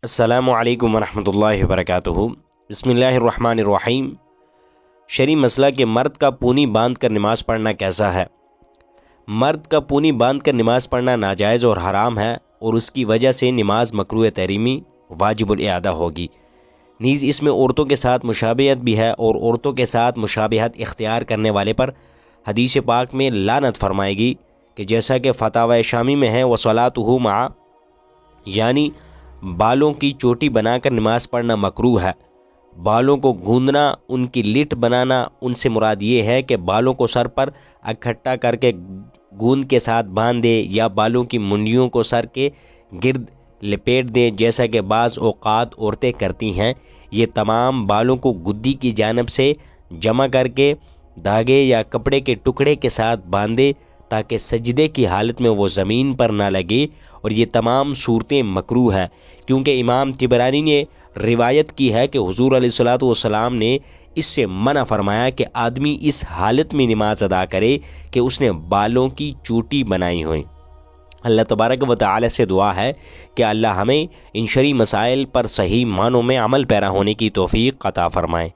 السلام علیکم ورحمۃ اللہ وبرکاتہ۔ بسم اللہ الرحمن الرحیم۔ شرعی مسئلہ کہ مرد کا پونی باندھ کر نماز پڑھنا کیسا ہے؟ مرد کا پونی باندھ کر نماز پڑھنا ناجائز اور حرام ہے، اور اس کی وجہ سے نماز مکروہ تحریمی واجب الاعادہ ہوگی۔ نیز اس میں عورتوں کے ساتھ مشابہت بھی ہے، اور عورتوں کے ساتھ مشابہت اختیار کرنے والے پر حدیث پاک میں لعنت فرمائے گی، کہ جیسا کہ فتاوی شامی میں ہے وصلاتہ مع، یعنی بالوں کی چوٹی بنا کر نماز پڑھنا مکروہ ہے۔ بالوں کو گوندنا، ان کی لٹ بنانا، ان سے مراد یہ ہے کہ بالوں کو سر پر اکٹھا کر کے گوند کے ساتھ باندھ دے، یا بالوں کی منڈیوں کو سر کے گرد لپیٹ دیں، جیسا کہ بعض اوقات عورتیں کرتی ہیں۔ یہ تمام بالوں کو گدی کی جانب سے جمع کر کے دھاگے یا کپڑے کے ٹکڑے کے ساتھ باندھے، تاکہ سجدے کی حالت میں وہ زمین پر نہ لگے، اور یہ تمام صورتیں مکروہ ہیں، کیونکہ امام طبرانی نے روایت کی ہے کہ حضور علیہ الصلوۃ والسلام نے اس سے منع فرمایا کہ آدمی اس حالت میں نماز ادا کرے کہ اس نے بالوں کی چوٹی بنائی ہوئی۔ اللہ تبارک و تعالی سے دعا ہے کہ اللہ ہمیں ان شرعی مسائل پر صحیح معنوں میں عمل پیرا ہونے کی توفیق عطا فرمائے۔